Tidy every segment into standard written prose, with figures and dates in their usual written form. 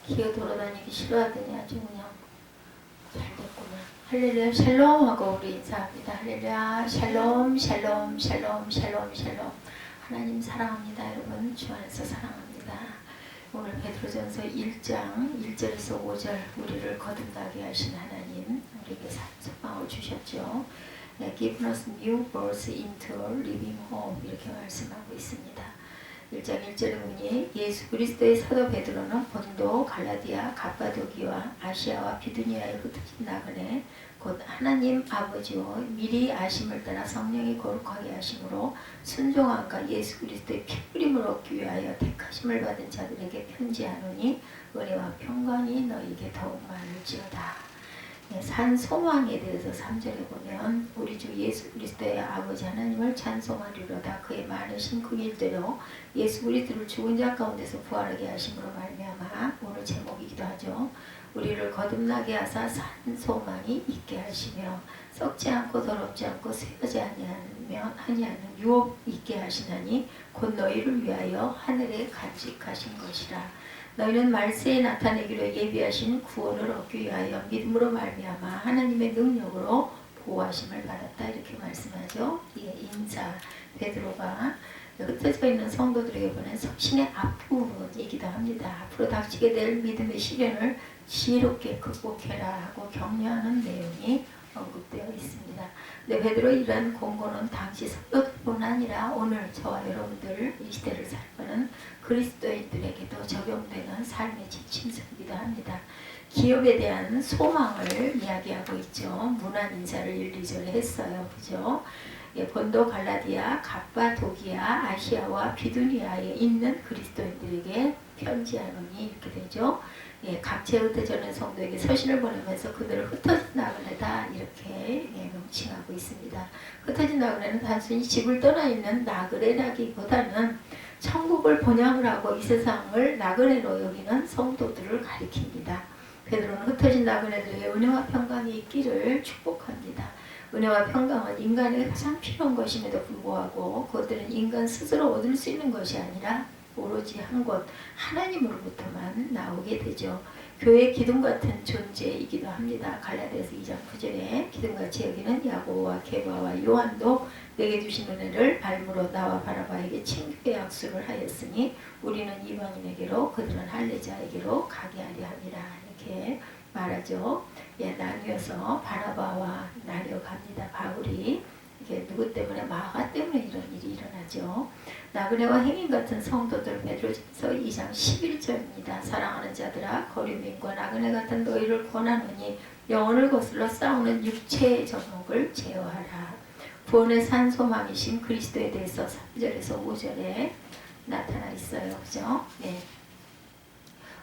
기어 돌아다니기 싫어하더니 아주 그냥 잘 됐구나. 할렐루야 샬롬 하고 우리 인사합니다. 할렐루야 샬롬 샬롬 샬롬 샬롬 샬롬. 하나님 사랑합니다. 여러분 주 안에서 사랑합니다. 오늘 베드로전서 1장 1절에서 5절 우리를 거듭나게 하신 하나님 우리에게 소망을 주셨죠. 네, Give us new birth into living hope 이렇게 말씀하고 있습니다. 1장 1절에 보니 예수 그리스도의 사도 베드로는 본도, 갈라디아, 갑바도기와 아시아와 비두니아에 흩어진 나그네 곧 하나님 아버지와 미리 아심을 따라 성령이 거룩하게 하심으로 순종함과 예수 그리스도의 피흘림을 얻기 위하여 택하심을 받은 자들에게 편지하노니 은혜와 평강이 너희에게 더욱 많을지어다. 네, 산 소망에 대해서 3절에 보면 우리 주 예수 그리스도의 아버지 하나님을 찬송하리로다. 그의 많으신 그 일대로 예수 그리스도를 죽은 자 가운데서 부활하게 하심으로 말미암아 오늘 제목이기도 하죠. 우리를 거듭나게 하사 산 소망이 있게 하시며 썩지 않고 더럽지 않고 쇠하지 아니하는 유업 있게 하시나니 곧 너희를 위하여 하늘에 간직하신 것이라. 너희는 말세에 나타내기로 예비하신 구원을 얻기 위하여 믿음으로 말미암아 하나님의 능력으로 보호하심을 받았다. 이렇게 말씀하죠. 예, 인사 베드로가 흩어져 있는 성도들에게 보낸 서신의 앞부분이기도 합니다. 앞으로 닥치게 될 믿음의 시련을 지혜롭게 극복해라 하고 격려하는 내용이 언급되어 있습니다. 근데 베드로 이러한 공고는 당시 성도들뿐 아니라 오늘 저와 여러분들 이 시대를 살아가는 그리스도인들에게도 적용되는 삶의 지침서이기도 합니다. 기업에 대한 소망을 이야기하고 있죠. 문안 인사를 1, 2절에 했어요. 그죠? 예, 본도, 갈라디아, 갑바도기아, 아시아와 비두니아에 있는 그리스도인들에게 편지하노니 이렇게 되죠. 예, 각체 흩어져 있는 성도에게 서신을 보내면서 그들을 흩어진 나그네다 이렇게 명칭하고 있습니다. 흩어진 나그네는 단순히 집을 떠나 있는 나그네라기보다는 천국을 본향을 하고 이 세상을 나그네로 여기는 성도들을 가리킵니다. 베드로는 흩어진 나그네들에게 은혜와 평강이 있기를 축복합니다. 은혜와 평강은 인간에게 가장 필요한 것임에도 불구하고 그것들은 인간 스스로 얻을 수 있는 것이 아니라 오로지 한 곳 하나님으로부터만 나오게 되죠. 교회의 기둥 같은 존재이기도 합니다. 갈라디아서 2장 9절에 기둥같이 여기는 야고보와 게바와 요한도 내게 주신 은혜를 발무로 나와 바라바에게 친교의 약속을 하였으니 우리는 이방인에게로 그들은 할례자에게로 가게 하려 함이라 이렇게 말하죠. 예, 나뉘어서 바나바와 나뉘어갑니다. 바울이 이게 누구 때문에 마가 때문에 이런 일이 일어나죠. 나그네와 행인 같은 성도들 베드로전서 2장 11절입니다. 사랑하는 자들아 거류민과 나그네 같은 너희를 권하노니 영혼을 거슬러 싸우는 육체의 정욕을 제어하라. 구원의 산 소망이신 그리스도에 대해서 3절에서 5절에 나타나 있어요. 그죠? 네.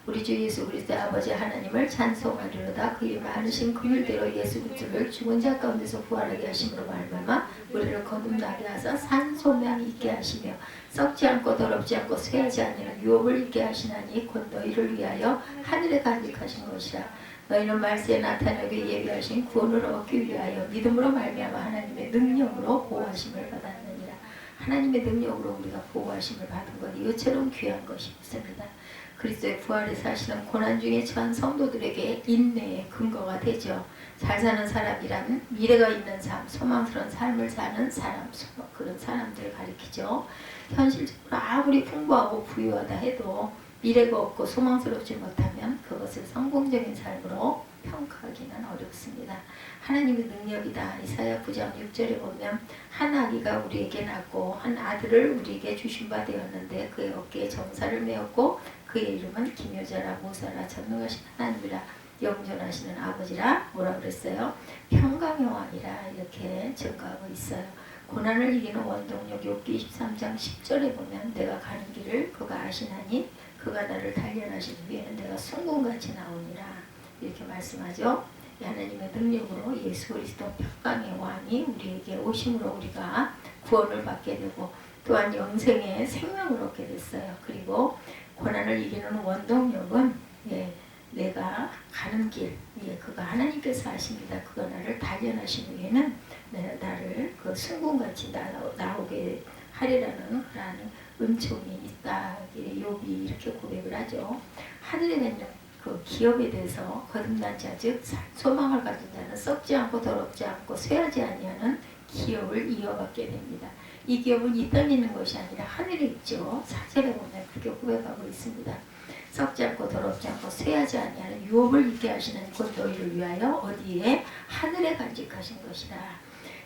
우리 주 예수 그리스도의 아버지 하나님을 찬송하리로다. 그의 많으신 그 일대로 예수 그리스도를 죽은 자 가운데서 부활하게 하심으로 말미암아 우리를 거듭나게 하사 산 소망이 있게 하시며 썩지 않고 더럽지 않고 쇠하지 아니하는 유업을 있게 하시나니 곧 너희를 위하여 하늘에 간직하신 것이라. 너희는 말세에 나타나게 예비하신 구원을 얻기 위하여 믿음으로 말미암아 하나님의 능력으로 보호하심을 받았느니라. 하나님의 능력으로 우리가 보호하심을 받은 것 이것처럼 귀한 것이 없습니다. 그리스도의 부활에 사시는 고난 중에 처한 성도들에게 인내의 근거가 되죠. 잘 사는 사람이란 미래가 있는 삶, 소망스러운 삶을 사는 사람, 그런 사람들을 가리키죠. 현실적으로 아무리 풍부하고 부유하다 해도 미래가 없고 소망스럽지 못하면 그것을 성공적인 삶으로 평가하기는 어렵습니다. 하나님의 능력이다. 이사야 9장 6절에 보면 한 아기가 우리에게 낳고 한 아들을 우리에게 주신 바 되었는데 그의 어깨에 정사를 메었고 그의 이름은 기묘자라 모사라 전능하신 하나님이라 영존하시는 아버지라 뭐라 그랬어요? 평강의 왕이라 이렇게 증거하고 있어요. 고난을 이기는 원동력 욥기 23장 10절에 보면 내가 가는 길을 그가 아시나니 그가 나를 단련하신 후에는 내가 숭궁같이 나오니라 이렇게 말씀하죠. 하나님의 능력으로 예수 그리스도 평강의 왕이 우리에게 오심으로 우리가 구원을 받게 되고 또한 영생의 생명을 얻게 됐어요. 그리고 고난을 이기는 원동력은 내가 가는 길, 그가 하나님께서 하십니다. 그가 나를 단련하신 후에는 나를 그 순궁같이 나오게 하리라는 그런 은총이 있다. 욥이 이렇게 고백을 하죠. 하늘에 있는 그 기업에 대해서 거듭난 자, 즉 소망을 가진 자는 썩지 않고 더럽지 않고 쇠하지 아니하는 기업을 이어받게 됩니다. 이 기업은 이 땅에 있는 것이 아니라 하늘에 있죠. 4절에 보면 그렇게 고백하고 있습니다. 썩지 않고 더럽지 않고 쇠하지 아니하는 유업을 있게 하시는 곧 너희를 위하여 어디에? 하늘에 간직하신 것이라.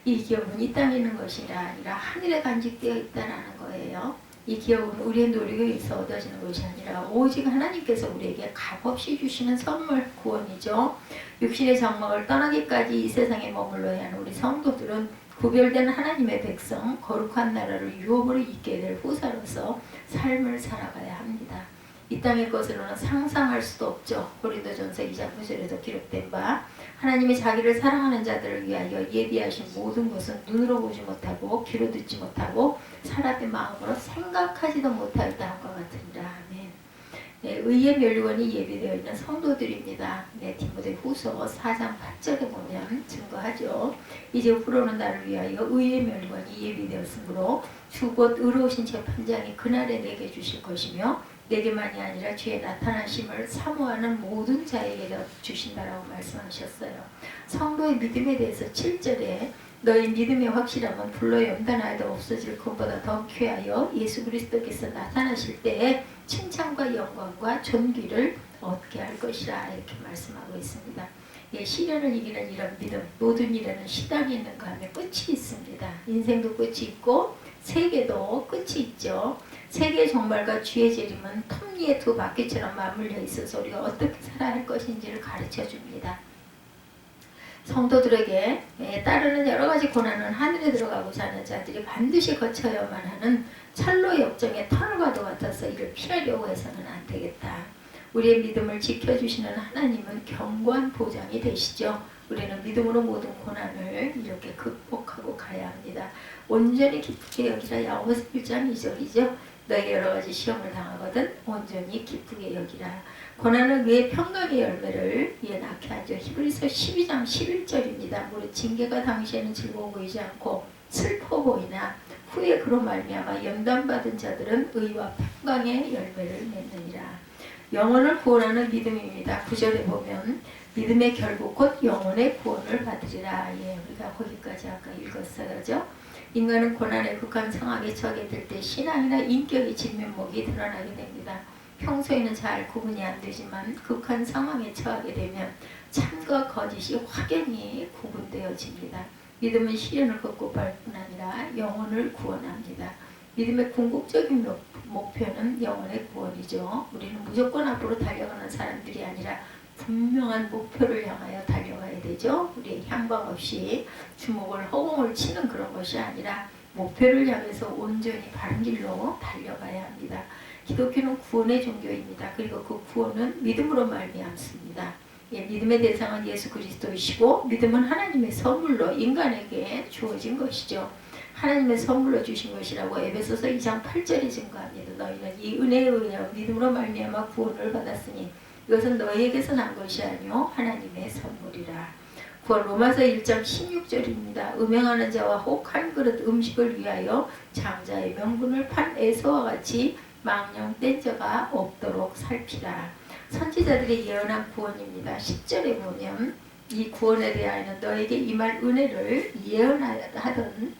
이 기업은 이 땅에 있는 것이 아니라 하늘에 간직되어 있다는 거예요. 이 기업은 우리의 노력에 의해서 얻어지는 것이 아니라 오직 하나님께서 우리에게 값없이 주시는 선물, 구원이죠. 육신의 장막을 떠나기까지 이 세상에 머물러야 하는 우리 성도들은 구별된 하나님의 백성, 거룩한 나라를 유업으로 잇게 될 후사로서 삶을 살아가야 합니다. 이 땅의 것으로는 상상할 수도 없죠. 고린도전서 2장 9절에도 기록된 바 하나님이 자기를 사랑하는 자들을 위하여 예비하신 모든 것은 눈으로 보지 못하고 귀로 듣지 못하고 사람의 마음으로 생각하지도 못하였다 한 것 같으니라. 아멘. 네, 의의 멸류관이 예비되어 있는 성도들입니다. 네, 디모데 후서 4장 8절에 보면 증거하죠. 이제 후로는 나를 위하여 의의 멸류관이 예비되었으므로 주 곧 의로우신 재판장이 그날에 내게 주실 것이며 내게만이 아니라 주의 나타나심을 사모하는 모든 자에게 주신다라고 말씀하셨어요. 성도의 믿음에 대해서 7절에 너희 믿음의 확실함은 불로 연단하여도 없어질 것보다 더 귀하여 예수 그리스도께서 나타나실 때에 칭찬과 영광과 존귀를 얻게 할 것이라 이렇게 말씀하고 있습니다. 예, 시련을 이기는 이런 믿음, 모든 일에는 시당이 있는 가운데 끝이 있습니다. 인생도 끝이 있고 세계도 끝이 있죠. 세계의 종말과 주의 재림은 톱니의 두 바퀴처럼 맞물려 있어서 우리가 어떻게 살아야 할 것인지를 가르쳐 줍니다. 성도들에게 따르는 여러 가지 고난은 하늘에 들어가고자 하는 자들이 반드시 거쳐야만 하는 철로 역정의 터널과도 같아서 이를 피하려고 해서는 안 되겠다. 우리의 믿음을 지켜주시는 하나님은 견고한 보장이 되시죠. 우리는 믿음으로 모든 고난을 이렇게 극복하고 가야 합니다. 온전히 기쁘게 여기라. 야고보서 1장 2절이죠. 너에게 여러 가지 시험을 당하거든 온전히 기쁘게 여기라. 고난은 그의 평강의 열매를 이에 낳게 하죠. 히브리서 12장 11절입니다. 무릇 징계가 당시에는 즐거워 보이지 않고 슬퍼 보이나 후에 그로 말미암아 연단받은 자들은 의와 평강의 열매를 맺느니라. 영혼을 구원하는 믿음입니다. 9절에 보면 믿음의 결국 곧 영혼의 구원을 받으리라. 예, 우리가 거기까지 아까 읽었어요. 인간은 고난의 극한 상황에 처하게 될 때 신앙이나 인격의 진면목이 드러나게 됩니다. 평소에는 잘 구분이 안 되지만 극한 상황에 처하게 되면 참과 거짓이 확연히 구분되어집니다. 믿음은 시련을 극복할 뿐 아니라 영혼을 구원합니다. 믿음의 궁극적인 목표는 영혼의 구원이죠. 우리는 무조건 앞으로 달려가는 사람들이 아니라 분명한 목표를 향하여 달려가야 되죠. 우리의 향방 없이 주먹을 허공을 치는 그런 것이 아니라 목표를 향해서 온전히 바른 길로 달려가야 합니다. 기독교는 구원의 종교입니다. 그리고 그 구원은 믿음으로 말미암습니다. 예, 믿음의 대상은 예수 그리스도이시고 믿음은 하나님의 선물로 인간에게 주어진 것이죠. 하나님의 선물로 주신 것이라고 에베소서 2장 8절에 증거합니다. 너희는 이 은혜에 의하여 믿음으로 말미암아 구원을 받았으니 이것은 너희에게서 난 것이 아니요 하나님의 선물이라. 구원 로마서 1장 16절입니다. 음행하는 자와 혹 한 그릇 음식을 위하여 장자의 명분을 판 에서와 같이 망령된 자가 없도록 살피라. 선지자들이 예언한 구원입니다. 10절에 보면 이 구원에 대하여는 너에게 임할 은혜를 예언하던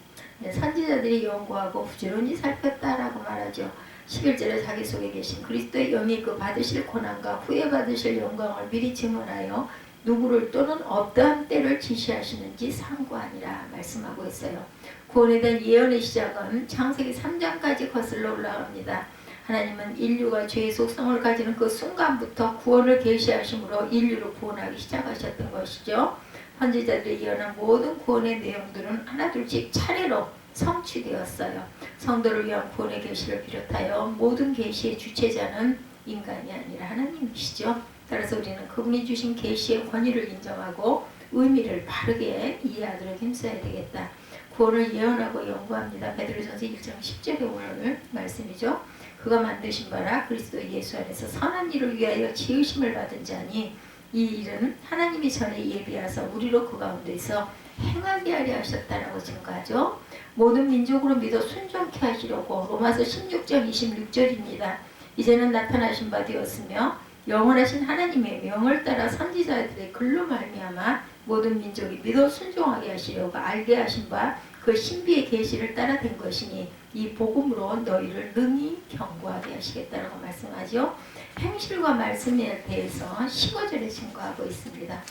선지자들이 연구하고 부지런히 살폈다라고 말하죠. 11절에 자기 속에 계신 그리스도의 영이 그 받으실 고난과 후에 받으실 영광을 미리 증언하여 누구를 또는 어떠한 때를 지시하시는지 상고하니라 말씀하고 있어요. 구원에 대한 예언의 시작은 창세기 3장까지 거슬러 올라갑니다. 하나님은 인류가 죄의 속성을 가지는 그 순간부터 구원을 계시하심으로 인류를 구원하기 시작하셨던 것이죠. 선지자들이 예언한 모든 구원의 내용들은 하나둘씩 차례로 성취되었어요. 성도를 위한 구원의 계시를 비롯하여 모든 계시의 주체자는 인간이 아니라 하나님이시죠. 따라서 우리는 그분이 주신 계시의 권위를 인정하고 의미를 바르게 이해하도록 힘써야 되겠다. 구원을 예언하고 연구합니다. 베드로전서 1장 10절에 오늘 말씀이죠. 그가 만드신 바라 그리스도 예수 안에서 선한 일을 위하여 지으심을 받은 자니 이 일은 하나님이 전에 예비하사 우리로 그 가운데서 행하게 하려 하셨다라고 증거하죠. 모든 민족으로 믿어 순종케 하시려고 로마서 16장 26절입니다. 이제는 나타나신 바 되었으며 영원하신 하나님의 명을 따라 선지자들의 글로 말미암아 모든 민족이 믿어 순종하게 하시려고 알게 하신 바 그 신비의 계시를 따라 된 것이니 이 복음으로 너희를 능히 경고하게 하시겠다라고 말씀하죠. 행실과 말씀에 대해서 15절에 증거하고 있습니다.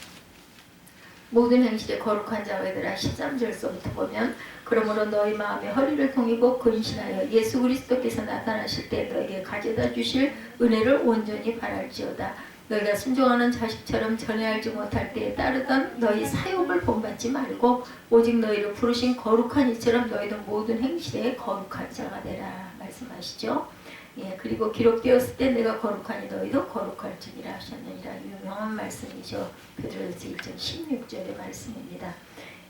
모든 행실에 거룩한 자와 얘들아 13절서부터 보면 그러므로 너희 마음에 허리를 동이고 근신하여 예수 그리스도께서 나타나실 때 너에게 가져다 주실 은혜를 온전히 바랄지어다. 너희가 순종하는 자식처럼 전에 알지 못할 때에 따르던 너희 사욕을 본받지 말고 오직 너희를 부르신 거룩한 이처럼 너희도 모든 행실에 거룩한 자가 되라 말씀하시죠. 예, 그리고 기록되었을 때 내가 거룩하니 너희도 거룩할지니라 하셨느니라. 유명한 말씀이죠. 베드로전서 1장 16절의 말씀입니다.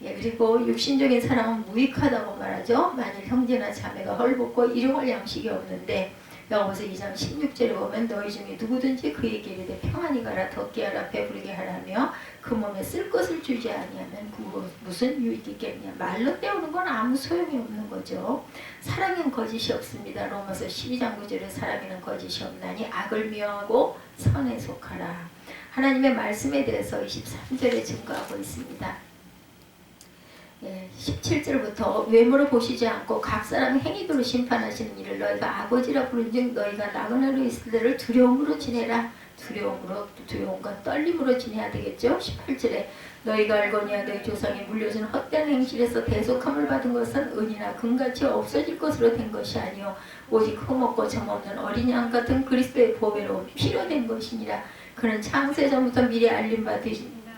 예, 그리고 육신적인 사랑은 무익하다고 말하죠. 만일 형제나 자매가 헐벗고 일용할 양식이 없는데 야고보서 2장 16절에 보면 너희 중에 누구든지 그에게 이르되 평안히 가라 덥게 하라 배부르게 하라며 그 몸에 쓸 것을 주지 아니하면 무슨 유익이 있겠냐. 말로 때우는 건 아무 소용이 없는 거죠. 사랑엔 거짓이 없습니다. 로마서 12장 9절에 사랑에는 거짓이 없나니 악을 미워하고 선에 속하라. 하나님의 말씀에 대해서 23절에 증거하고 있습니다. 17절부터 외모로 보시지 않고 각 사람 행위대로 심판하시는 일을 너희가 아버지라 부른즉 너희가 나그네로 있을 때를 두려움으로 지내라. 두려움과 떨림으로 지내야 되겠죠. 18절에 너희가 알거니와 너희 조상이 물려준 헛된 행실에서 대속함을 받은 것은 은이나 금같이 없어질 것으로 된 것이 아니요 오직 흠없고 점없는 어린 양 같은 그리스도의 보배로 피로 된 것이니라. 그는 창세전부터 미리 알림 바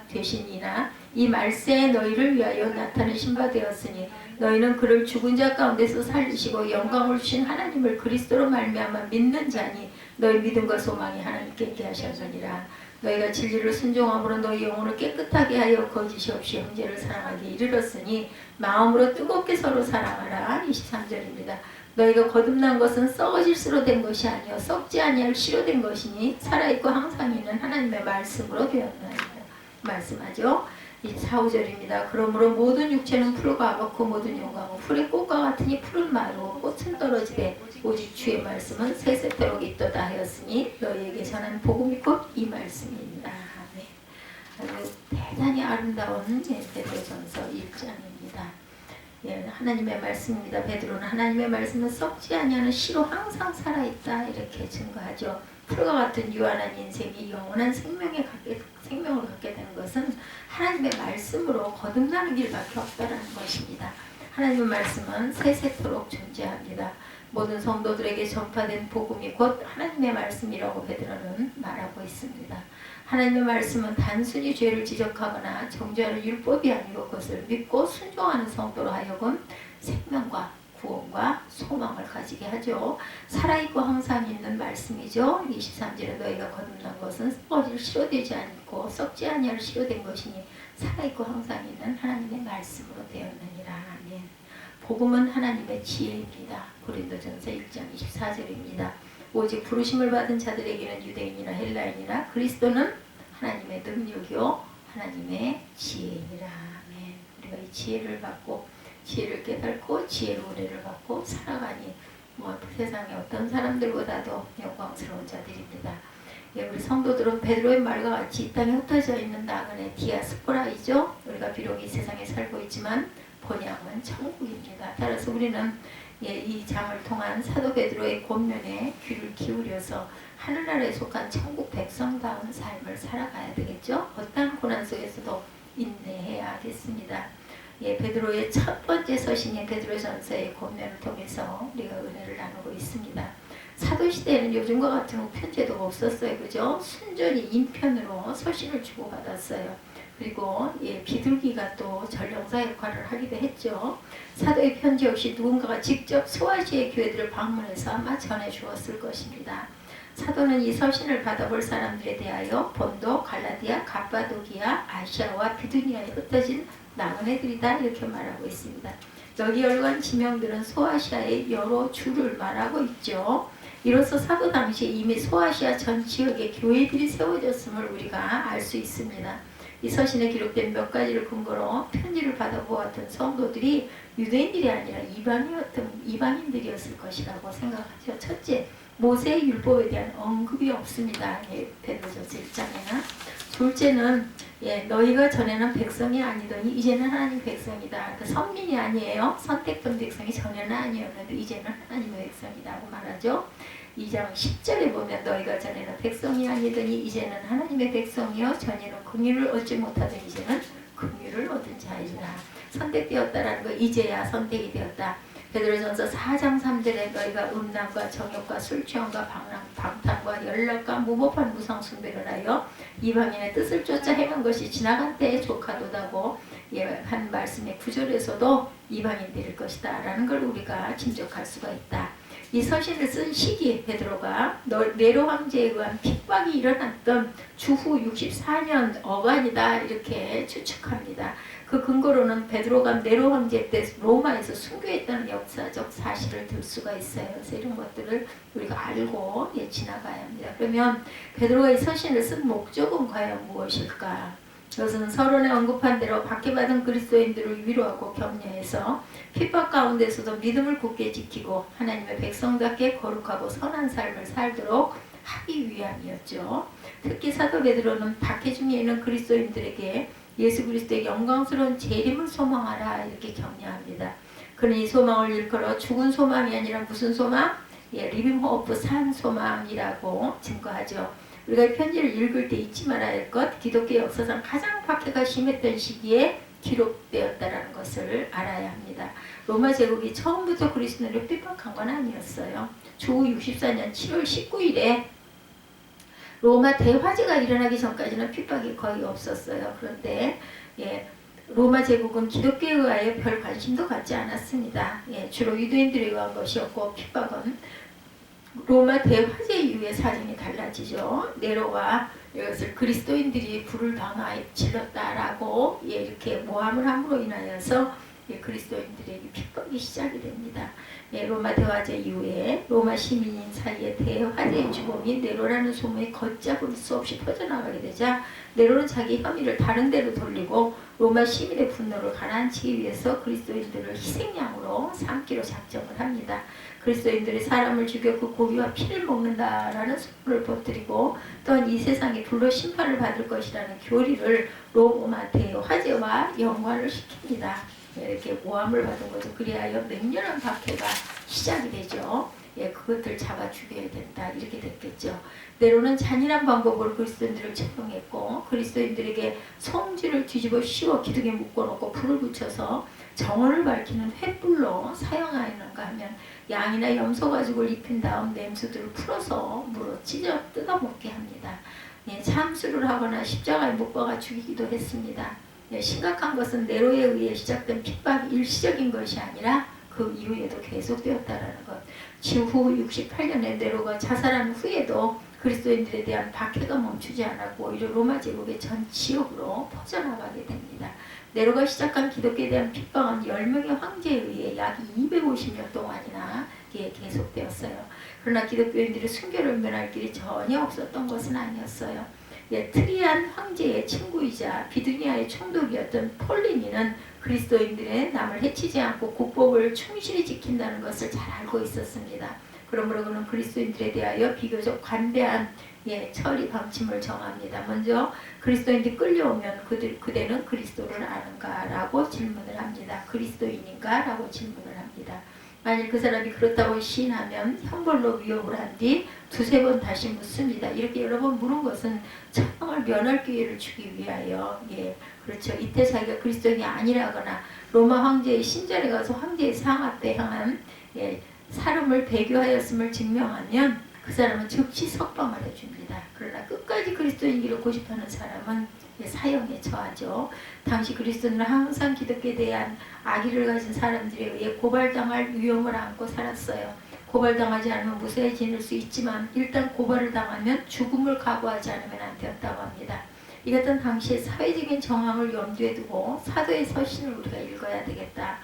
되시니나 이 말세에 너희를 위하여 나타내신 바 되었으니 너희는 그를 죽은 자 가운데서 살리시고 영광을 주신 하나님을 그리스도로 말미암아 믿는 자니 너희 믿음과 소망이 하나님께 있게 하셨느니라. 너희가 진리를 순종함으로 너희 영혼을 깨끗하게 하여 거짓이 없이 형제를 사랑하게 이르렀으니 마음으로 뜨겁게 서로 사랑하라. 23절입니다. 너희가 거듭난 것은 썩어질수로 된 것이 아니요 썩지 아니할 씨로 된 것이니 살아있고 항상 있는 하나님의 말씀으로 되었나이다 말씀하죠. 24절입니다. 그러므로 모든 육체는 풀과 아박고 모든 영광은 풀의 꽃과 같으니 풀은 마르고 꽃은 떨어지되 오직 주의 말씀은 세세토록 있도다 하였으니 너희에게 전한 복음이 곧 이 말씀입니다. 네. 대단히 아름다운 베드로전서 1장입니다. 예, 하나님의 말씀입니다. 베드로는 하나님의 말씀은 썩지 아니하는 씨로 항상 살아있다 이렇게 증거하죠. 풀과 같은 유한한 인생이 영원한 생명을 갖게 되는 것은 하나님의 말씀으로 거듭나는 길밖에 없다는 것입니다. 하나님의 말씀은 세세토록 존재합니다. 모든 성도들에게 전파된 복음이 곧 하나님의 말씀이라고 베드로는 말하고 있습니다. 하나님의 말씀은 단순히 죄를 지적하거나 정죄하는 율법이 아니고 그것을 믿고 순종하는 성도로 하여금 생명과 구원과 소망을 가지게 하죠. 살아있고 항상 있는 말씀이죠. 23절에 너희가 거듭난 것은 썩어질 씨로 되지 않고 썩지 아니할 씨로 된 것이니 살아있고 항상 있는 하나님의 말씀으로 되었느니라. 아멘. 복음은 하나님의 지혜입니다. 고린도전서 1장 24절입니다. 오직 부르심을 받은 자들에게는 유대인이나 헬라인이나 그리스도는 하나님의 능력이요 하나님의 지혜이니라. 아멘. 우리가 이 지혜를 받고 지혜를 깨닫고 지혜로 은혜를 받고 살아가니 세상의 어떤 사람들보다도 영광스러운 자들입니다. 예, 우리 성도들은 베드로의 말과 같이 이 땅에 흩어져 있는 나그네 디아스포라이죠. 우리가 비록 이 세상에 살고 있지만 본향은 천국입니다. 따라서 우리는 이 장을 통한 사도 베드로의 권면에 귀를 기울여서 하늘나라에 속한 천국 백성다운 삶을 살아가야 되겠죠. 어떠한 고난 속에서도 인내해야겠습니다. 예, 베드로의 첫 번째 서신인 베드로전서의 권면을 통해서 우리가 은혜를 나누고 있습니다. 사도시대에는 요즘과 같은 우편제도가 없었어요. 그죠? 순전히 인편으로 서신을 주고받았어요. 그리고 비둘기가 또 전령사 역할을 하기도 했죠. 사도의 편지 역시 누군가가 직접 소아시아의 교회들을 방문해서 아마 전해주었을 것입니다. 사도는 이 서신을 받아볼 사람들에 대하여 본도, 갈라디아, 갑바도기아, 아시아와 비두니아에 흩어진 나그네들이다 이렇게 말하고 있습니다. 여기 열관 지명들은 소아시아의 여러 주를 말하고 있죠. 이로써 사도 당시에 이미 소아시아 전 지역에 교회들이 세워졌음을 우리가 알 수 있습니다. 이 서신에 기록된 몇 가지를 근거로 편지를 받아보았던 성도들이 유대인들이 아니라 이방인들이었을 것이라고 생각하죠. 첫째, 모세의 율법에 대한 언급이 없습니다. 베드로전서 1장에는. 둘째는 너희가 전에는 백성이 아니더니 이제는 하나님 백성이다. 그러니까 선민이 아니에요. 선택된 백성이 전에는 아니었는데 이제는 하나님의 백성이라고 말하죠. 2장 10절에 보면 너희가 전에는 백성이 아니더니 이제는 하나님의 백성이요 전에는 긍휼을 얻지 못하더니 이제는 긍휼을 얻은 자이라. 선택되었다라는 거 이제야 선택이 되었다. 베드로전서 4장 3절에 너희가 음란과 정욕과 술취함과 방탕과 연락과 무법한 무상숭배를 하여 이방인의 뜻을 쫓아 행한 것이 지나간 때에 조카도다고 한 말씀의 9절에서도 이방인들일 것이다 라는 걸 우리가 짐작할 수가 있다. 이 서신을 쓴 시기 베드로가 네로 황제에 의한 핍박이 일어났던 주후 64년 어간이다 이렇게 추측합니다. 그 근거로는 베드로가 네로 황제 때 로마에서 순교했다는 역사적 사실을 들 수가 있어요. 그래서 이런 것들을 우리가 알고 지나가야 합니다. 그러면 베드로가 이 서신을 쓴 목적은 과연 무엇일까? 이것은 서론에 언급한 대로 박해받은 그리스도인들을 위로하고 격려해서 핍박 가운데서도 믿음을 굳게 지키고 하나님의 백성답게 거룩하고 선한 삶을 살도록 하기 위함이었죠. 특히 사도 베드로는 박해 중에 있는 그리스도인들에게 예수 그리스도의 영광스러운 재림을 소망하라 이렇게 격려합니다. 그는 이 소망을 일컬어 죽은 소망이 아니라 무슨 소망? 리빙 호프 산 소망이라고 증거하죠. 우리가 이 편지를 읽을 때 잊지 말아야 할 것, 기독교 역사상 가장 박해가 심했던 시기에 기록되었다는 것을 알아야 합니다. 로마 제국이 처음부터 그리스도인을 핍박한 건 아니었어요. 주후 64년 7월 19일에 로마 대화재가 일어나기 전까지는 핍박이 거의 없었어요. 그런데 로마 제국은 기독교에 의하여 별 관심도 갖지 않았습니다. 주로 유대인들에 의한 것이었고 핍박은 로마 대화재 이후에 사정이 달라지죠. 네로가 이것을 그리스도인들이 불을 방하에 질렀다라고 이렇게 모함을 함으로 인하여서 그리스도인들에게 핍박이 시작이 됩니다. 로마 대화재 이후에 로마 시민인 사이에 대화재의 주범이 네로라는 소문이 걷잡을 수 없이 퍼져나가게 되자 네로는 자기 혐의를 다른 데로 돌리고 로마 시민의 분노를 가라앉히기 위해서 그리스도인들을 희생양으로 삼기로 작정을 합니다. 그리스도인들이 사람을 죽여 그 고기와 피를 먹는다라는 소문을 퍼뜨리고 또한 이 세상에 불로 심판을 받을 것이라는 교리를 로마 대화재와 연관을 시킵니다. 이렇게 모함을 받은 거죠. 그리하여 맹렬한 박해가 시작이 되죠. 그것들 잡아 죽여야 된다 이렇게 됐겠죠. 네로는 잔인한 방법으로 그리스도인들을 처형했고 그리스도인들에게 성질을 뒤집어 씌워 기둥에 묶어놓고 불을 붙여서 정언을 밝히는 횃불로 사용하였는가 하면 양이나 염소 가죽을 입힌 다음 냄새들을 풀어서 물어 찢어 뜯어먹게 합니다. 참수를 하거나 십자가에 못 박아 죽이기도 했습니다. 심각한 것은 네로에 의해 시작된 핍박이 일시적인 것이 아니라 그 이후에도 계속되었다라는 것. 주후 68년에 네로가 자살한 후에도 그리스도인들에 대한 박해가 멈추지 않았고 오히려 로마 제국의 전 지역으로 퍼져나가게 됩니다. 네로가 시작한 기독교에 대한 핍박은 10명의 황제에 의해 약 250년 동안이나 계속되었어요. 그러나 기독교인들이 순교를 면할 길이 전혀 없었던 것은 아니었어요. 트리안 황제의 친구이자 비두니아의 총독이었던 폴리니는 그리스도인들의 남을 해치지 않고 국법을 충실히 지킨다는 것을 잘 알고 있었습니다. 그러므로 그는 그리스도인들에 대하여 비교적 관대한 처리 방침을 정합니다. 먼저 그리스도인들이 끌려오면 그대는 그리스도를 아는가? 라고 질문을 합니다. 그리스도인인가? 라고 질문을 합니다. 만일 그 사람이 그렇다고 시인하면 형벌로 위협을 한 뒤 두세 번 다시 묻습니다. 이렇게 여러 번 물은 것은 처형을 면할 기회를 주기 위하여 그렇죠. 이때 자기가 그리스도인이 아니라거나 로마 황제의 신전에 가서 황제의 상하 때 향한 살음을 배교하였음을 증명하면 그 사람은 즉시 석방을 해줍니다. 그러나 끝까지 그리스도인기를 고집하는 사람은 사형에 처하죠. 당시 그리스도인은 항상 기독교에 대한 악의를 가진 사람들에 의해 고발당할 위험을 안고 살았어요. 고발당하지 않으면 무사히 지낼 수 있지만 일단 고발을 당하면 죽음을 각오하지 않으면 안 되었다고 합니다. 이 같은 당시의 사회적인 정황을 염두에 두고 사도의 서신을 우리가 읽어야 되겠다.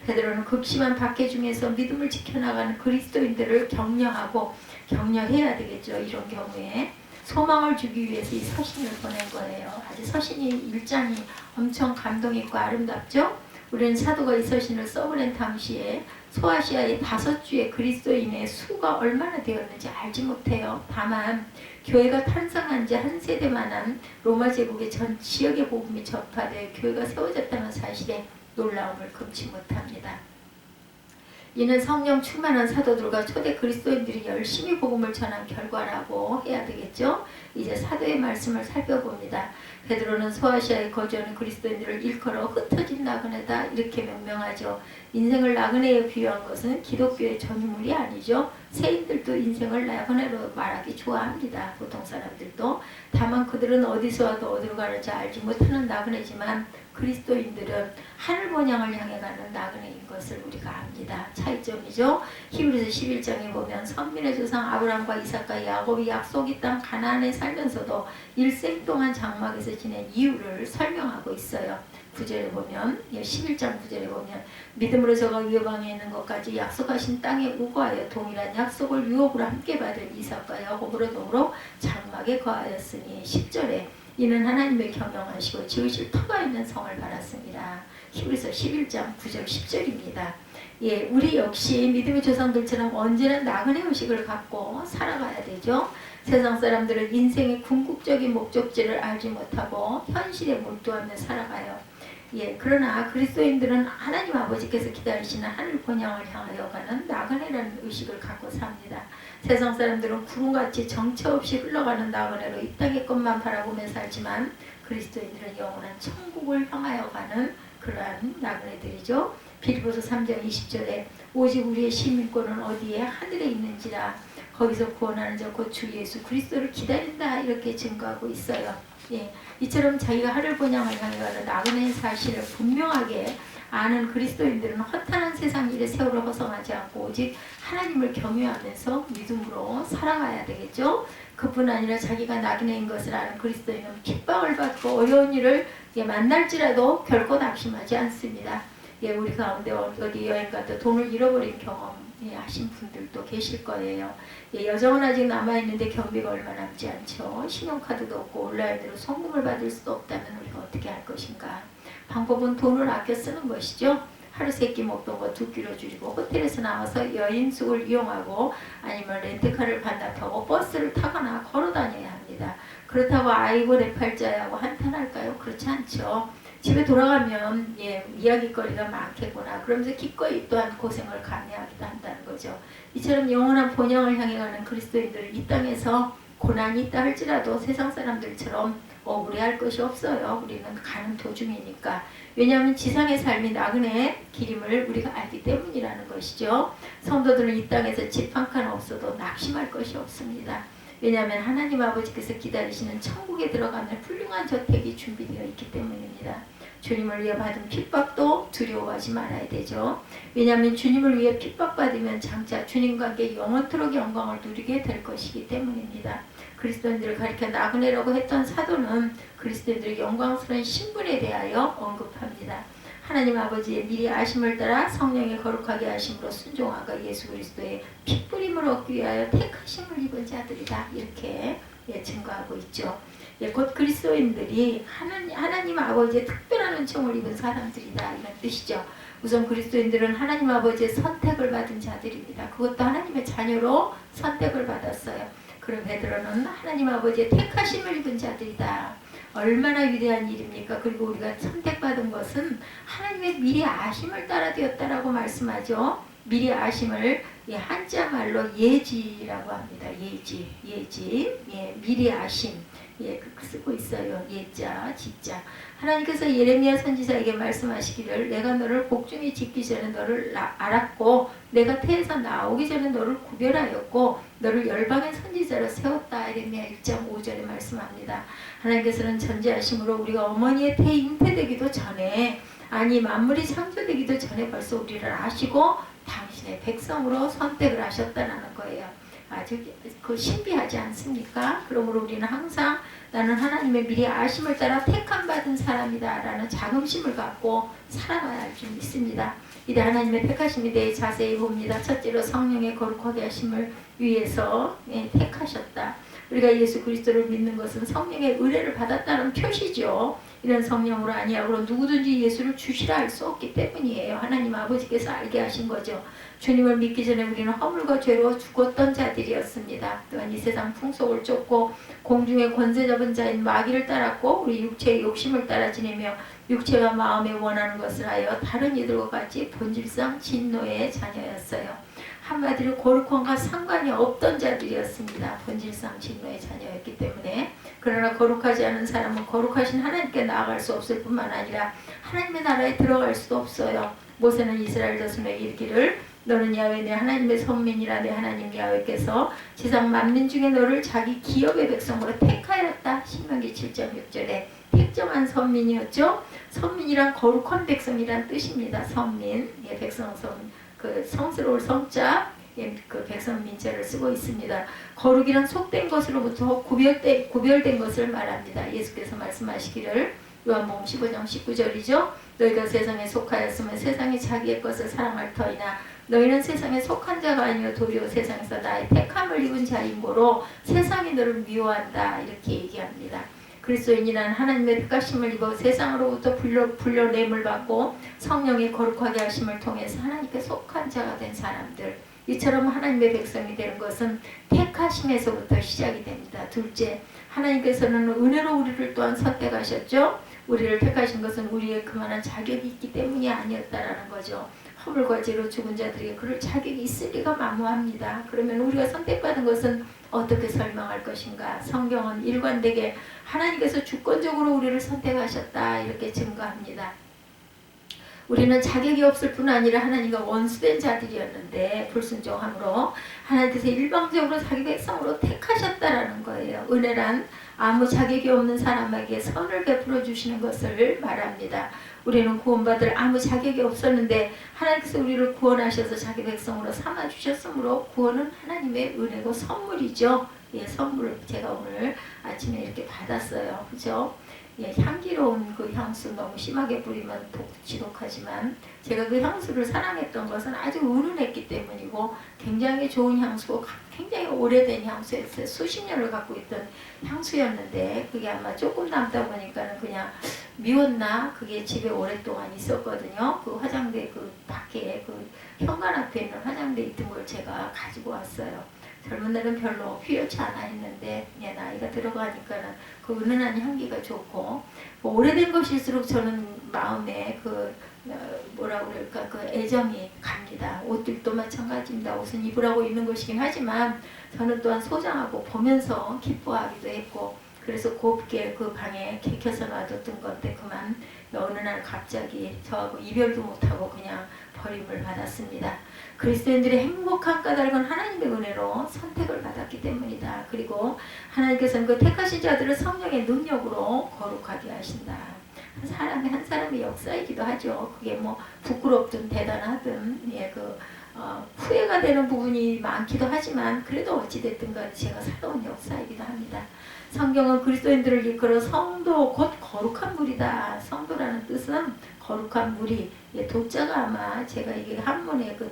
베드로는 극심한 박해 중에서 믿음을 지켜나가는 그리스도인들을 격려하고 격려해야 되겠죠. 이런 경우에 소망을 주기 위해서 이 서신을 보낸 거예요. 아주 서신이 일장이 엄청 감동 있고 아름답죠? 우리는 사도가 이 서신을 써보낸 당시에 소아시아의 5주의 그리스도인의 수가 얼마나 되었는지 알지 못해요. 다만 교회가 탄생한 지 한 세대만한 로마 제국의 전 지역의 복음이 전파돼 교회가 세워졌다는 사실에 놀라움을 금치 못합니다. 이는 성령 충만한 사도들과 초대 그리스도인들이 열심히 복음을 전한 결과라고 해야 되겠죠. 이제 사도의 말씀을 살펴봅니다. 베드로는 소아시아에 거주하는 그리스도인들을 일컬어 흩어진 나그네다 이렇게 명명하죠. 인생을 나그네에 비유한 것은 기독교의 전유물이 아니죠. 세인들도 인생을 나그네로 말하기 좋아합니다. 보통 사람들도. 다만 그들은 어디서 와도 어디로 가는지 알지 못하는 나그네지만 그리스도인들은 하늘 본향을 향해 가는 나그네인 것을 우리가 압니다. 차이점이죠. 히브리서 11장에 보면 선민의 조상 아브라함과 이삭과 야곱이 약속의 땅 가나안에 살면서도 일생 동안 장막에서 지낸 이유를 설명하고 있어요. 9절에 보면 11장 9절에 보면 믿음으로 저가 위방에 있는 것까지 약속하신 땅에 우거하여 동일한 약속을 유업으로 함께 받은 이삭과 야곱으로 더불어 장막에 거하였으니 10절에 이는 하나님을 경영하시고 지으실 터가 있는 성을 받았습니다. 히브리서 11장 9절 10절입니다. 예, 우리 역시 믿음의 조상들처럼 언제나 나그네 의식을 갖고 살아가야 되죠. 세상 사람들은 인생의 궁극적인 목적지를 알지 못하고 현실에 몰두하며 살아가요. 예, 그러나 그리스도인들은 하나님 아버지께서 기다리시는 하늘 본향을 향하여 가는 나그네라는 의식을 갖고 삽니다. 세상 사람들은 구름같이 정처 없이 흘러가는 나그네로 이 땅의 것만 바라보며 살지만 그리스도인들은 영원한 천국을 향하여 가는 그러한 나그네들이죠. 빌립보서 3장 20절에 오직 우리의 시민권은 어디에 하늘에 있는지라 거기서 구원하는 자 곧 주 예수 그리스도를 기다린다 이렇게 증거하고 있어요. 예, 이처럼 자기가 하늘 본향을 향해 가는 나그네의 사실을 분명하게 아는 그리스도인들은 허탄한 세상 일에 세월을 허성하지 않고 오직 하나님을 경외하면서 믿음으로 살아가야 되겠죠. 그뿐 아니라 자기가 나그네인 것을 아는 그리스도인은 핍박을 받고 어려운 일을 만날지라도 결코 낙심하지 않습니다. 예, 우리 가운데 어디 여행 가도 돈을 잃어버린 경험 하신 분들도 계실 거예요. 예, 여정은 아직 남아있는데 경비가 얼마 남지 않죠. 신용카드도 없고 온라인으로 송금을 받을 수도 없다면 우리가 어떻게 할 것인가. 방법은 돈을 아껴 쓰는 것이죠. 하루 세 끼 먹던 거 2끼로 줄이고 호텔에서 나와서 여인숙을 이용하고 아니면 렌트카를 반납하고 버스를 타거나 걸어 다녀야 합니다. 그렇다고 아이고 내 팔자야고 한탄할까요? 그렇지 않죠. 집에 돌아가면 이야기거리가 많겠구나. 그러면서 기꺼이 또한 고생을 감내하기도 한다는 거죠. 이처럼 영원한 본향을 향해 가는 그리스도인들은 이 땅에서 고난이 있다 할지라도 세상 사람들처럼 억울해할 것이 없어요. 우리는 가는 도중이니까. 왜냐하면 지상의 삶이 나그네의 길임을 우리가 알기 때문이라는 것이죠. 성도들은 이 땅에서 집 한 칸 없어도 낙심할 것이 없습니다. 왜냐하면 하나님 아버지께서 기다리시는 천국에 들어가는 훌륭한 저택이 준비되어 있기 때문입니다. 주님을 위해 받은 핍박도 두려워하지 말아야 되죠. 왜냐하면 주님을 위해 핍박받으면 장차 주님과 함께 영원토록 영광을 누리게 될 것이기 때문입니다. 그리스도인들을 가리켜 나그네라고 했던 사도는 그리스도인들의 영광스러운 신분에 대하여 언급합니다. 하나님 아버지의 미리 아심을 따라 성령의 거룩하게 하심으로 순종하고 예수 그리스도의 핏부림을 얻기 위하여 택하심을 입은 자들이다. 이렇게 증거하고 있죠. 곧 그리스도인들이 하나님 아버지의 특별한 은총을 입은 사람들이다. 이런 뜻이죠. 우선 그리스도인들은 하나님 아버지의 선택을 받은 자들입니다. 그것도 하나님의 자녀로 선택을 받았어요. 그럼 베드로는 하나님 아버지의 택하심을 입은 자들이다. 얼마나 위대한 일입니까? 그리고 우리가 선택받은 것은 하나님의 미리 아심을 따라 되었다라고 말씀하죠. 미리 아심을 한자 말로 예지라고 합니다. 예지, 미리 아심. 쓰고 있어요. 예자, 지자. 하나님께서 예레미야 선지자에게 말씀하시기를 내가 너를 복중에 짓기 전에 너를 알았고 내가 태에서 나오기 전에 너를 구별하였고 너를 열방의 선지자로 세웠다. 예레미야 1장 5절에 말씀합니다. 하나님께서는 전지하심으로 우리가 어머니의 태에 잉태되기도 전에 아니 만물이 창조되기도 전에 벌써 우리를 아시고 당신의 백성으로 선택을 하셨다는 거예요. 아주 그 신비하지 않습니까? 그러므로 우리는 항상 나는 하나님의 미리 아심을 따라 택함 받은 사람이다 라는 자긍심을 갖고 살아가야 할 줄 믿습니다. 이제 하나님의 택하심에 대해 자세히 봅니다. 첫째로 성령의 거룩하게 하심을 위해서 택하셨다. 우리가 예수 그리스도를 믿는 것은 성령의 은혜를 받았다는 표시죠. 이런 성령으로 아니하고 누구든지 예수를 주시라 할 수 없기 때문이에요. 하나님 아버지께서 알게 하신 거죠. 주님을 믿기 전에 우리는 허물과 죄로 죽었던 자들이었습니다. 또한 이 세상 풍속을 쫓고 공중의 권세 잡은 자인 마귀를 따랐고 우리 육체의 욕심을 따라 지내며 육체가 마음에 원하는 것을 하여 다른 이들과 같이 본질상 진노의 자녀였어요. 한마디로 거룩함과 상관이 없던 자들이었습니다. 본질상 진노의 자녀였기 때문에. 그러나 거룩하지 않은 사람은 거룩하신 하나님께 나아갈 수 없을 뿐만 아니라 하나님의 나라에 들어갈 수도 없어요. 모세는 이스라엘 자손에게 이르기를 너는 야훼 내 하나님의 선민이라. 내 하나님 야훼께서 지상 만민 중에 너를 자기 기업의 백성으로 택하였다. 신명기 7장 6절에 택정한 선민이었죠. 선민이란 거룩한 백성이란 뜻입니다. 선민, 예, 백성선, 그 성스러울 성자, 예, 그 백성민자를 쓰고 있습니다. 거룩이란 속된 것으로부터 구별된 것을 말합니다. 예수께서 말씀하시기를 요한복음 15장 19절이죠. 너희가 세상에 속하였으면 세상이 자기의 것을 사랑할 터이나 너희는 세상에 속한 자가 아니요 도리어 세상에서 나의 택함을 입은 자이므로 세상이 너를 미워한다. 이렇게 얘기합니다. 그리스도인이란 하나님의 택하심을 입어 세상으로부터 불려냄을 받고 성령의 거룩하게 하심을 통해서 하나님께 속한 자가 된 사람들, 이처럼 하나님의 백성이 되는 것은 택하심에서부터 시작이 됩니다. 둘째, 하나님께서는 은혜로 우리를 또한 선택하셨죠. 우리를 택하신 것은 우리의 그만한 자격이 있기 때문이 아니었다라는 거죠. 허물과 죄로 죽은 자들에게 그럴 자격이 있을 리가 만무합니다. 그러면 우리가 선택받은 것은 어떻게 설명할 것인가? 성경은 일관되게 하나님께서 주권적으로 우리를 선택하셨다 이렇게 증거합니다. 우리는 자격이 없을 뿐 아니라 하나님과 원수된 자들이었는데 불순종함으로 하나님께서 일방적으로 자기 백성으로 택하셨다라는 거예요. 은혜란 아무 자격이 없는 사람에게 선을 베풀어 주시는 것을 말합니다. 우리는 구원받을 아무 자격이 없었는데 하나님께서 우리를 구원하셔서 자기 백성으로 삼아주셨으므로 구원은 하나님의 은혜고 선물이죠. 예, 선물을 제가 오늘 아침에 이렇게 받았어요. 그죠? 예, 향기로운 그 향수 너무 심하게 뿌리면 지독하지만 제가 그 향수를 사랑했던 것은 아주 은은했기 때문이고 굉장히 좋은 향수고 굉장히 오래된 향수였어요. 수십 년을 갖고 있던 향수였는데 그게 아마 조금 남다 보니까는 그냥 미웠나 그게 집에 오랫동안 있었거든요. 그 화장대 그 밖에 그 현관 앞에 있는 화장대 있던 걸 제가 가지고 왔어요. 젊은 날은 별로 필요치 않아 했는데 예, 나이가 들어가니까는 그 은은한 향기가 좋고 뭐 오래된 것일수록 저는 마음에 그 뭐라 그럴까 그 애정이 갑니다. 옷들도 마찬가지입니다. 옷은 입으라고 입는 것이긴 하지만 저는 또한 소장하고 보면서 기뻐하기도 했고 그래서 곱게 그 방에 개켜서 놔뒀던 건데 그만 어느 날 갑자기 저하고 이별도 못하고 그냥 버림을 받았습니다. 그리스도인들의 행복한 까닭은 하나님의 은혜로 선택을 받았기 때문이다. 그리고 하나님께서는 그 택하신 자들을 성령의 능력으로 거룩하게 하신다. 한 사람의 역사이기도 하죠. 그게 뭐 부끄럽든 대단하든 예, 후회가 되는 부분이 많기도 하지만 그래도 어찌됐든 간에 제가 살아온 역사이기도 합니다. 성경은 그리스도인들을 이끌어 성도 곧 거룩한 무리다. 성도라는 뜻은 거룩한 무리. 예, 도자가 아마 제가 이게 한문의 그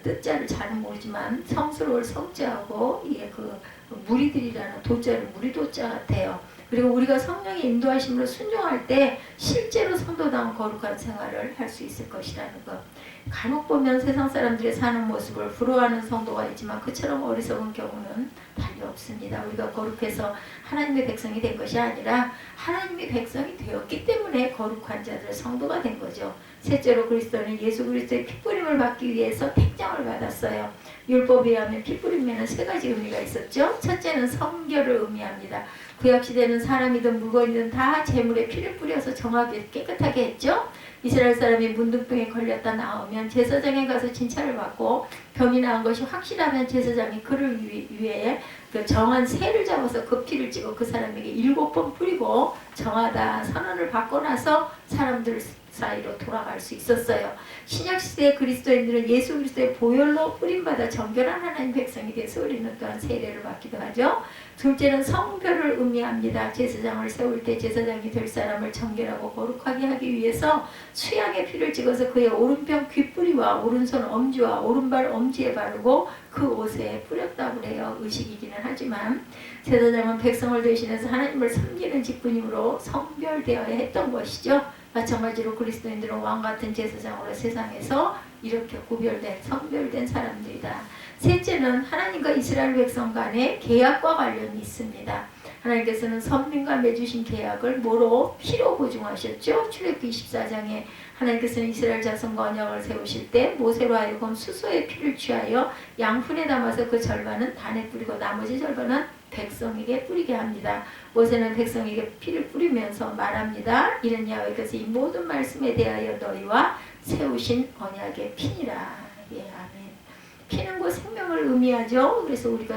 뜻자를 잘은 모르지만 성스러울 성자하고 예, 그 무리들이라는 도자를 무리도자 같아요. 그리고 우리가 성령의 인도하심으로 순종할 때 실제로 성도다운 거룩한 생활을 할 수 있을 것이라는 것. 간혹 보면 세상 사람들이 사는 모습을 부러워하는 성도가 있지만 그처럼 어리석은 경우는 달리 없습니다. 우리가 거룩해서 하나님의 백성이 된 것이 아니라 하나님의 백성이 되었기 때문에 거룩한 자들 성도가 된 거죠. 셋째로 그리스도는 예수 그리스도의 피뿌림을 받기 위해서 택정을 받았어요. 율법에 의하면 피뿌림에는 세 가지 의미가 있었죠. 첫째는 성결을 의미합니다. 구약시대는 사람이든 물건이든 다 제물에 피를 뿌려서 정하게 깨끗하게 했죠. 이스라엘 사람이 문둥병에 걸렸다 나오면 제사장에 가서 진찰을 받고 병이 나은 것이 확실하면 제사장이 그를 위해 그 정한 새를 잡아서 그 피를 찍어 그 사람에게 7번 뿌리고 정하다 선언을 받고 나서 사람들을 사이로 돌아갈 수 있었어요. 신약시대 그리스도인들은 예수 그리스도의 보혈로 뿌림받아 정결한 하나님 백성이 돼서 우리는 또한 세례를 받기도 하죠. 둘째는 성별을 의미합니다. 제사장을 세울 때 제사장이 될 사람을 정결하고 거룩하게 하기 위해서 수양의 피를 찍어서 그의 오른편 귓뿌리와 오른손 엄지와 오른발 엄지에 바르고 그 옷에 뿌렸다고 해요. 의식이기는 하지만 제사장은 백성을 대신해서 하나님을 섬기는 직분이므로 성별되어야 했던 것이죠. 마찬가지로 그리스도인들은 왕같은 제사장으로 세상에서 이렇게 구별된 성별된 사람들이다. 셋째는 하나님과 이스라엘 백성 간의 계약과 관련이 있습니다. 하나님께서는 선민과 맺으신 계약을 뭐로? 피로 보증하셨죠. 출애굽기 24장에 하나님께서는 이스라엘 자손과 언약을 세우실 때 모세로 하여금 수소의 피를 취하여 양푼에 담아서 그 절반은 단에 뿌리고 나머지 절반은 백성에게 뿌리게 합니다. 모세는 백성에게 피를 뿌리면서 말합니다. 이는 야훼께서 이 모든 말씀에 대하여 너희와 세우신 언약의 피니라. 예, 아멘. 피는 곧 생명을 의미하죠. 그래서 우리가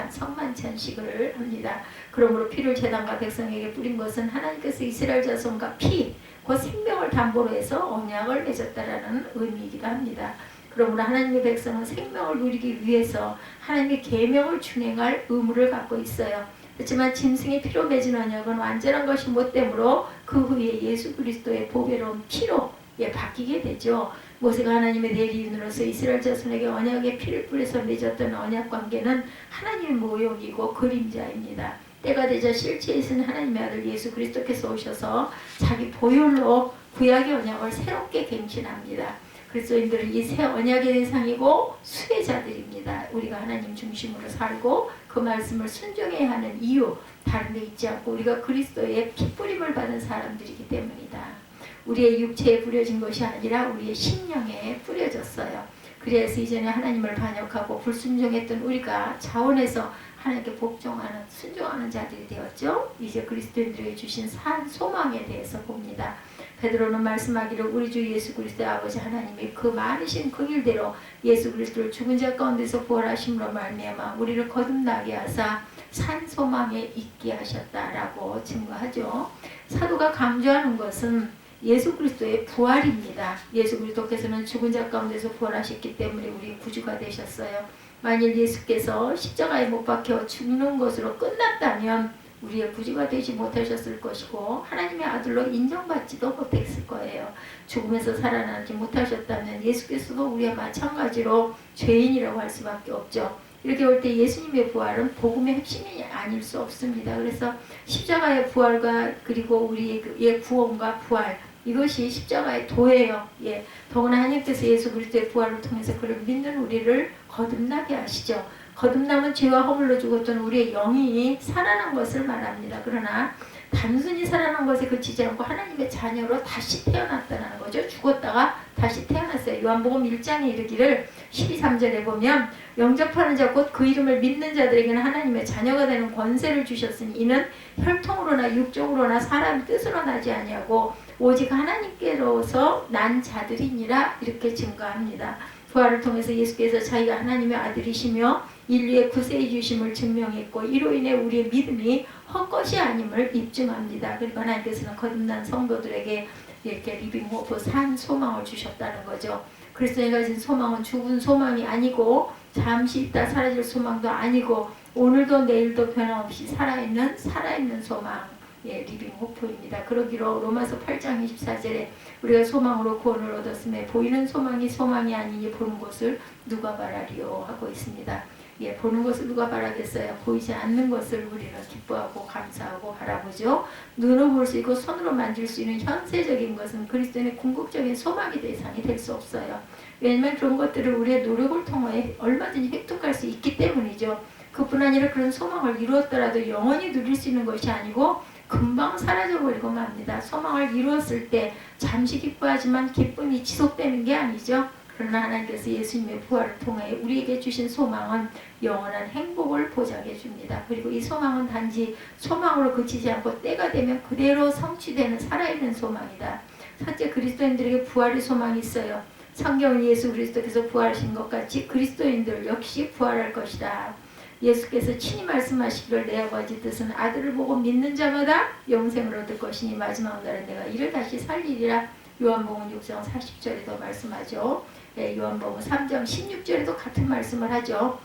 성만찬식을 합니다. 그러므로 피를 제단과 백성에게 뿌린 것은 하나님께서 이스라엘 자손과 피, 곧 생명을 담보로 해서 언약을 맺었다라는 의미이기도 합니다. 그러므로 하나님의 백성은 생명을 누리기 위해서 하나님의 계명을 준행할 의무를 갖고 있어요. 그렇지만 짐승의 피로 맺은 언약은 완전한 것이 못 되므로 그 후에 예수 그리스도의 보배로운 피로 바뀌게 되죠. 모세가 하나님의 대리인으로서 이스라엘 자손에게 언약의 피를 뿌려서 맺었던 언약 관계는 하나님의 모형이고 그림자입니다. 때가 되자 실체에 있는 하나님의 아들 예수 그리스도께서 오셔서 자기 보혈로 구약의 언약을 새롭게 갱신합니다. 그리스도인들은 이 새 언약의 대상이고 수혜자들입니다. 우리가 하나님 중심으로 살고 그 말씀을 순종해야 하는 이유 다른 데 있지 않고 우리가 그리스도의 피뿌림을 받은 사람들이기 때문이다. 우리의 육체에 뿌려진 것이 아니라 우리의 심령에 뿌려졌어요. 그래서 이전에 하나님을 반역하고 불순종했던 우리가 자원해서 하나님께 복종하는 순종하는 자들이 되었죠. 이제 그리스도인들에게 주신 산 소망에 대해서 봅니다. 베드로는 말씀하기를 우리 주 예수 그리스도의 아버지 하나님이 그 많으신 그 일대로 예수 그리스도를 죽은 자 가운데서 부활하심으로 말미암아 우리를 거듭나게 하사 산 소망에 있게 하셨다라고 증거하죠. 사도가 강조하는 것은 예수 그리스도의 부활입니다. 예수 그리스도께서는 죽은 자 가운데서 부활하셨기 때문에 우리 구주가 되셨어요. 만일 예수께서 십자가에 못 박혀 죽는 것으로 끝났다면 우리의 구주가 되지 못하셨을 것이고 하나님의 아들로 인정받지도 못했을 거예요. 죽음에서 살아나지 못하셨다면 예수께서도 우리와 마찬가지로 죄인이라고 할 수밖에 없죠. 이렇게 볼 때 예수님의 부활은 복음의 핵심이 아닐 수 없습니다. 그래서 십자가의 부활과 그리고 우리의 구원과 부활 이것이 십자가의 도예요. 예, 더구나 하나님께서 예수 그리스도의 부활을 통해서 그를 믿는 우리를 거듭나게 하시죠. 거듭남은 죄와 허물로 죽었던 우리의 영이 살아난 것을 말합니다. 그러나 단순히 살아난 것에 그치지 않고 하나님의 자녀로 다시 태어났다는 거죠. 죽었다가 다시 태어났어요. 요한복음 1장에 이르기를 12~13절에 보면 영접하는 자 곧 그 이름을 믿는 자들에게는 하나님의 자녀가 되는 권세를 주셨으니 이는 혈통으로나 육적으로나 사람의 뜻으로 나지 아니하고 오직 하나님께로서 난 자들이니라 이렇게 증거합니다. 부활을 통해서 예수께서 자기가 하나님의 아들이시며 인류의 구세해 주심을 증명했고 이로 인해 우리의 믿음이 헛것이 아님을 입증합니다. 그리고 하나님께서는 거듭난 성도들에게 이렇게 리빙 호프 산 소망을 주셨다는 거죠. 그리스도에 가진 소망은 죽은 소망이 아니고 잠시 있다 사라질 소망도 아니고 오늘도 내일도 변함없이 살아있는 소망 리빙 호프입니다. 그러기로 로마서 8장 24절에 우리가 소망으로 구원을 얻었음에 보이는 소망이 소망이 아니니 보는 것을 누가 바라리요 하고 있습니다. 보는 것을 누가 바라겠어요. 보이지 않는 것을 우리는 기뻐하고 감사하고 바라보죠. 눈으로 볼 수 있고 손으로 만질 수 있는 현세적인 것은 그리스도인의 궁극적인 소망의 대상이 될 수 없어요. 왜냐하면 그런 것들을 우리의 노력을 통해 얼마든지 획득할 수 있기 때문이죠. 그뿐 아니라 그런 소망을 이루었더라도 영원히 누릴 수 있는 것이 아니고 금방 사라져버리고 맙니다. 소망을 이루었을 때 잠시 기뻐하지만 기쁨이 지속되는 게 아니죠. 그러나 하나님께서 예수님의 부활을 통해 우리에게 주신 소망은 영원한 행복을 보장해 줍니다. 그리고 이 소망은 단지 소망으로 그치지 않고 때가 되면 그대로 성취되는 살아있는 소망이다. 첫째, 그리스도인들에게 부활의 소망이 있어요. 성경은 예수 그리스도께서 부활하신 것 같이 그리스도인들 역시 부활할 것이다. 예수께서 친히 말씀하시기를 내 아버지 뜻은 아들을 보고 믿는 자마다 영생을 얻을 것이니 마지막 날에 내가 이를 다시 살리리라 요한복음 6장 40절에도 말씀하죠. 요한복음 3장 16절에도 같은 말씀을 하죠.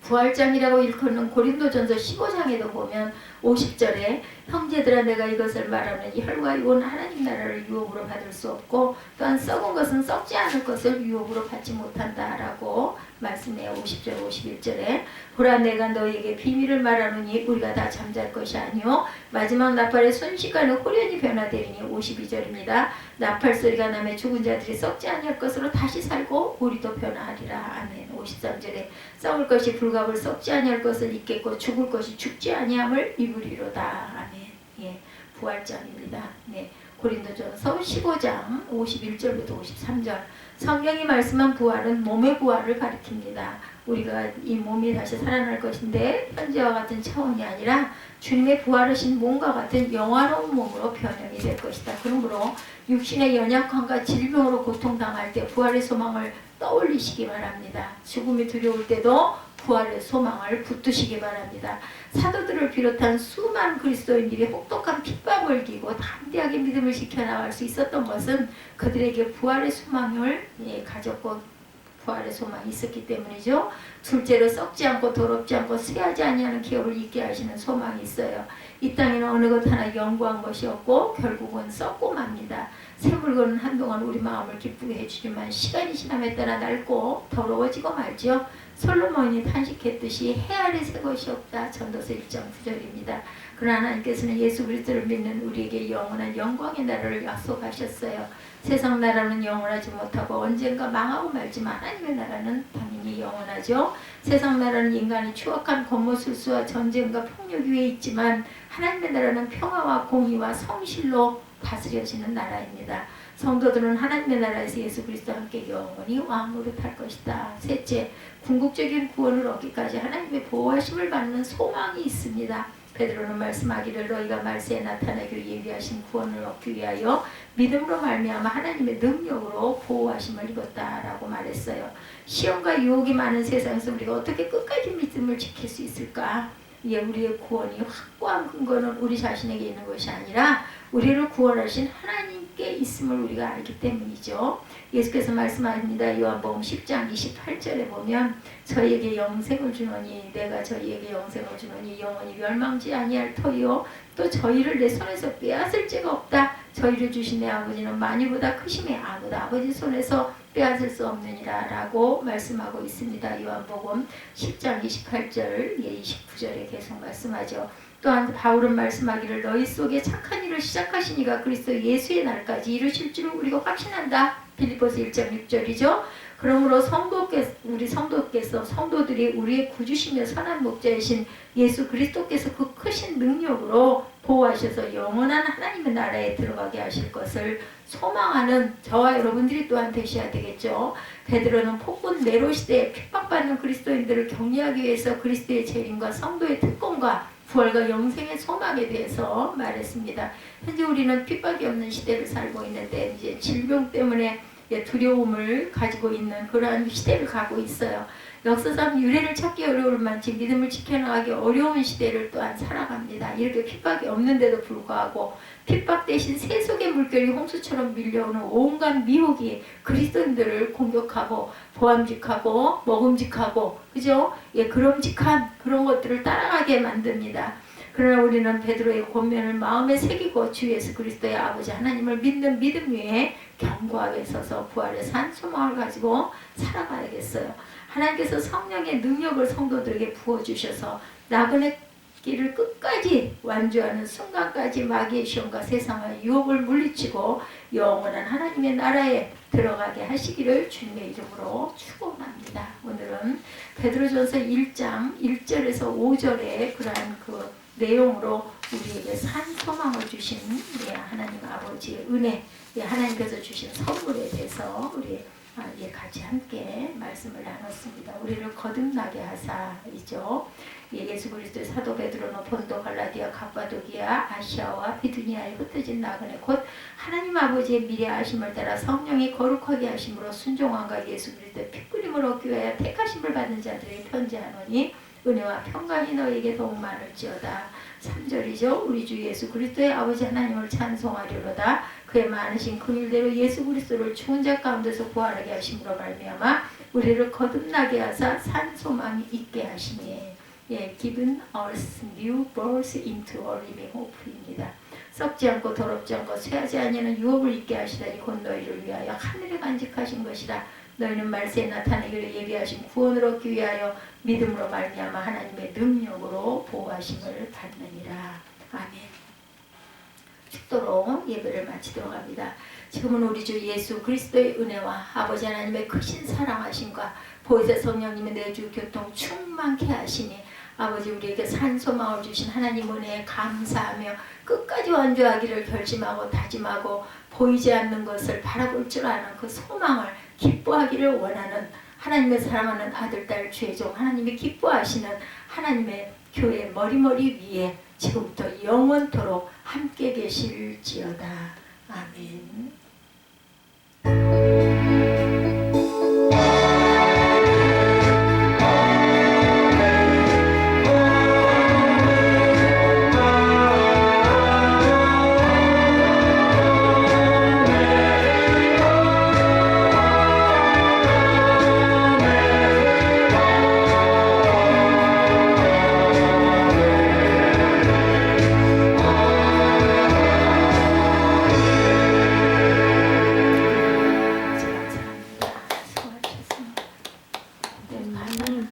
부활장이라고 일컫는 고린도전서 15장에도 보면 50절에 형제들아 내가 이것을 말하는 혈과 육은 하나님 나라를 유업으로 받을 수 없고 또한 썩은 것은 썩지 않을 것을 유업으로 받지 못한다라고 말씀해요. 50절 51절에 보라 내가 너희에게 비밀을 말하노니 우리가 다 잠잘 것이 아니요 마지막 나팔의 순식간에 호련히 변화되리니 52절입니다. 나팔 소리가 나며 죽은 자들이 썩지 아니할 것으로 다시 살고 우리도 변화하리라. 아멘. 53절에 썩을 것이 불갑을 썩지 아니할 것을 입겠고 죽을 것이 죽지 아니함을 입으리로다. 아멘. 예, 부활장입니다. 네, 고린도전서 15장 51절부터 53절. 성경이 말씀한 부활은 몸의 부활을 가리킵니다. 우리가 이 몸이 다시 살아날 것인데 현재와 같은 차원이 아니라 주님의 부활하신 몸과 같은 영화로운 몸으로 변형이 될 것이다. 그러므로 육신의 연약함과 질병으로 고통당할 때 부활의 소망을 떠올리시기 바랍니다. 죽음이 두려울 때도 부활의 소망을 붙드시기 바랍니다. 사도들을 비롯한 수많은 그리스도인들이 혹독한 핍박을 기고 담대하게 믿음을 지켜나갈 수 있었던 것은 그들에게 부활의 소망을 가졌고 부활의 소망이 있었기 때문이죠. 둘째로 썩지 않고 더럽지 않고 쇠하지 아니하는 기업을 있게 하시는 소망이 있어요. 이 땅에는 어느 것 하나 영구한 것이 없고 결국은 썩고 맙니다. 새 물건은 한동안 우리 마음을 기쁘게 해주지만 시간이 지남에 따라 낡고 더러워지고 말죠. 솔로몬이 탄식했듯이 해 아래 새 것이 없다. 전도서 1장 9절입니다. 그러나 하나님께서는 예수 그리스도를 믿는 우리에게 영원한 영광의 나라를 약속하셨어요. 세상 나라는 영원하지 못하고 언젠가 망하고 말지만 하나님의 나라는 당연히 영원하죠. 세상 나라는 인간이 추악한 권모술수와 전쟁과 폭력 위에 있지만 하나님의 나라는 평화와 공의와 성실로 다스려지는 나라입니다. 성도들은 하나님의 나라에서 예수 그리스도와 함께 영원히 왕으로 탈 것이다. 셋째, 궁극적인 구원을 얻기까지 하나님의 보호하심을 받는 소망이 있습니다. 베드로는 말씀하기를 너희가 말세에 나타나기를 예비하신 구원을 얻기 위하여 믿음으로 말미암아 하나님의 능력으로 보호하심을 입었다라고 말했어요. 시험과 유혹이 많은 세상에서 우리가 어떻게 끝까지 믿음을 지킬 수 있을까? 우리의 구원이 확고한 근거는 우리 자신에게 있는 것이 아니라 우리를 구원하신 하나님께 있음을 우리가 알기 때문이죠. 예수께서 말씀하십니다. 요한복음 10장 28절에 보면 저희에게 영생을 주노니 내가 저희에게 영생을 주노니 영원히 멸망지 아니할 터이요 또 저희를 내 손에서 빼앗을 자가 없다. 저희를 주신 내 아버지는 많이보다 크심에 아무도 아버지 손에서 빼앗을 수 없느니라 라고 말씀하고 있습니다. 요한복음 10장 28절 29절에 계속 말씀하죠. 또한 바울은 말씀하기를 너희 속에 착한 일을 시작하신 이가 그리스도 예수의 날까지 이루실 줄을 우리가 확신한다. 빌립보서 1장 6절이죠. 그러므로 성도들이 우리의 구주시며 선한 목자이신 예수 그리스도께서 그 크신 능력으로 보호하셔서 영원한 하나님의 나라에 들어가게 하실 것을 소망하는 저와 여러분들이 또한 되셔야 되겠죠. 베드로는 폭군 네로 시대에 핍박받는 그리스도인들을 격려하기 위해서 그리스도의 재림과 성도의 특권과 부활과 영생의 소망에 대해서 말했습니다. 현재 우리는 핍박이 없는 시대를 살고 있는데 이제 질병 때문에 두려움을 가지고 있는 그러한 시대를 가고 있어요. 역사상 유래를 찾기 어려울 만큼 믿음을 지켜나가기 어려운 시대를 또한 살아갑니다. 이렇게 핍박이 없는데도 불구하고 핍박 대신 세속의 물결이 홍수처럼 밀려오는 온갖 미혹이 그리스도인들을 공격하고 보암직하고 먹음직하고 그죠? 그럼직한 그런 것들을 따라가게 만듭니다. 그러나 우리는 베드로의 권면을 마음에 새기고 주 예수 그리스도의 아버지 하나님을 믿는 믿음 위에 견고하게 서서 부활의 산 소망을 가지고 살아가야겠어요. 하나님께서 성령의 능력을 성도들에게 부어주셔서 나그네 길을 끝까지 완주하는 순간까지 마귀의 시험과 세상의 유혹을 물리치고 영원한 하나님의 나라에 들어가게 하시기를 주님의 이름으로 축원합니다. 오늘은 베드로전서 1장 1절에서 5절의 그러한 그 내용으로 우리에게 산 소망을 주신 하나님 아버지의 은혜, 하나님께서 주신 선물에 대해서 우리 같이 함께 말씀을 나눴습니다. 우리를 거듭나게 하사이죠. 예수 그리스도의 사도 베드로는 본도 갈라디아 갑바도기아 아시아와 비두니아에 흩어진 나그네 곧 하나님 아버지의 미래하심을 따라 성령이 거룩하게 하심으로 순종함과 예수 그리스도의 피뿌림을 얻기 위하여 택하심을 받은 자들에게 편지하노니 은혜와 평강이 너에게 더욱 많을지어다. 3절이죠. 우리 주 예수 그리스도의 아버지 하나님을 찬송하리로다. 그의 많으신 긍휼대로 예수 그리스도를 죽은 자 가운데서 부활하게 하심으로 말미암아 우리를 거듭나게 하사 산 소망이 있게 하시니. 예, given us new birth into a living hope입니다. 썩지 않고 더럽지 않고 쇠하지 아니하는 유업을 있게 하시다니 곧 너희를 위하여 하늘에 간직하신 것이라. 너희는 말세에 나타내기를 예비하신 구원을 얻기 위하여 믿음으로 말미암아 하나님의 능력으로 보호하심을 받느니라. 아멘. 축도로 예배를 마치도록 합니다. 지금은 우리 주 예수 그리스도의 은혜와 아버지 하나님의 크신 사랑하심과 보혜사 성령님의 내주 교통 충만케 하시니 아버지 우리에게 산소망을 주신 하나님 은혜에 감사하며 끝까지 완주하기를 결심하고 다짐하고 보이지 않는 것을 바라볼 줄 아는 그 소망을 기뻐하기를 원하는 하나님의 사랑하는 아들, 딸, 죄종 하나님이 기뻐하시는 하나님의 교회 머리머리 위에 지금부터 영원토록 함께 계실지어다. 아멘.